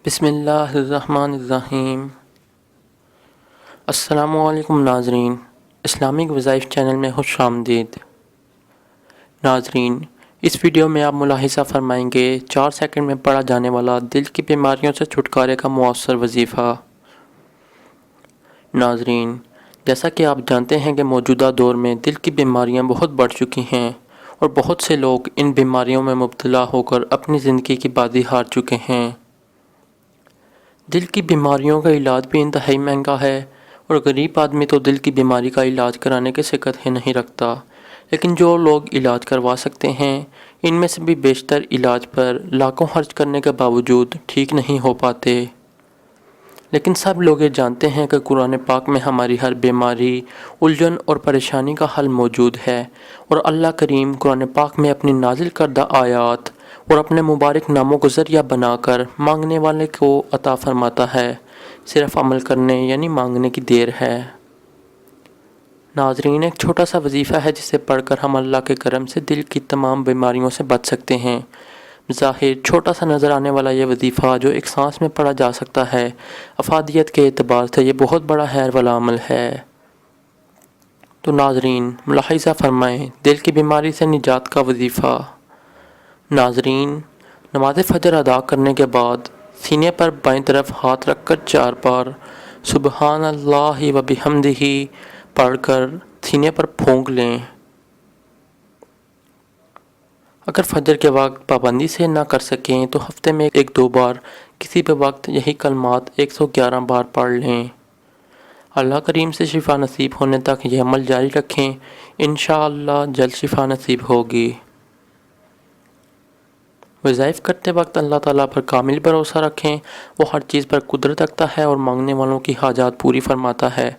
بسم اللہ الرحمن الرحیم۔ السلام علیکم ناظرین، اسلامک وظائف چینل میں خوش آمدید۔ ناظرین، اس ویڈیو میں آپ ملاحظہ فرمائیں گے 4 سیکنڈ میں پڑھا جانے والا دل کی بیماریوں سے چھٹکارے کا مؤثر وظیفہ۔ ناظرین، جیسا کہ آپ جانتے ہیں کہ موجودہ دور میں دل کی بیماریاں بہت بڑھ چکی ہیں اور بہت سے لوگ ان بیماریوں میں مبتلا ہو کر اپنی زندگی کی بازی ہار چکے ہیں۔ دل کی بیماریوں کا علاج بھی انتہائی مہنگا ہے اور غریب آدمی تو دل کی بیماری کا علاج کرانے کے سکت ہی نہیں رکھتا، لیکن جو لوگ علاج کروا سکتے ہیں ان میں سے بھی بیشتر علاج پر لاکھوں خرچ کرنے کے باوجود ٹھیک نہیں ہو پاتے۔ لیکن سب لوگ یہ جانتے ہیں کہ قرآن پاک میں ہماری ہر بیماری، الجھن اور پریشانی کا حل موجود ہے، اور اللہ کریم قرآن پاک میں اپنی نازل کردہ آیات اور اپنے مبارک ناموں کو ذریعہ بنا کر مانگنے والے کو عطا فرماتا ہے، صرف عمل کرنے یعنی مانگنے کی دیر ہے۔ ناظرین، ایک چھوٹا سا وظیفہ ہے جسے پڑھ کر ہم اللہ کے کرم سے دل کی تمام بیماریوں سے بچ سکتے ہیں۔ ظاہر چھوٹا سا نظر آنے والا یہ وظیفہ جو ایک سانس میں پڑھا جا سکتا ہے، افادیت کے اعتبار سے یہ بہت بڑا خیر والا عمل ہے۔ تو ناظرین، ملاحظہ فرمائیں دل کی بیماری سے نجات کا وظیفہ۔ ناظرین، نماز فجر ادا کرنے کے بعد سینے پر بائیں طرف ہاتھ رکھ کر 4 بار سبحان اللہ و بحمدہ پڑھ کر سینے پر پھونک لیں۔ اگر فجر کے وقت پابندی سے نہ کر سکیں تو ہفتے میں 1-2 بار کسی بھی وقت یہی کلمات 111 بار پڑھ لیں۔ اللہ کریم سے شفا نصیب ہونے تک یہ عمل جاری رکھیں، انشاءاللہ جلد شفا نصیب ہوگی۔ وظائف کرتے وقت اللہ تعالیٰ پر کامل بھروسہ رکھیں، وہ ہر چیز پر قدرت رکھتا ہے اور مانگنے والوں کی حاجات پوری فرماتا ہے۔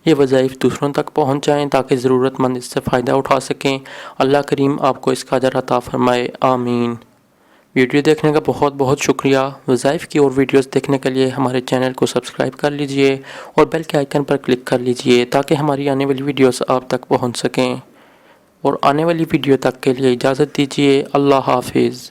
یہ وظائف دوسروں تک پہنچ جائیں تاکہ ضرورت مند اس سے فائدہ اٹھا سکیں۔ اللہ کریم آپ کو اس کا اجر عطا فرمائے، آمین۔ ویڈیو دیکھنے کا بہت بہت شکریہ۔ وظائف کی اور ویڈیوز دیکھنے کے لیے ہمارے چینل کو سبسکرائب کر لیجئے اور بیل کے آئیکن پر کلک کر لیجئے تاکہ ہماری آنے والی ویڈیوز آپ تک پہنچ سکیں، اور آنے والی ویڈیو تک کے لیے اجازت دیجیے۔ اللہ حافظ۔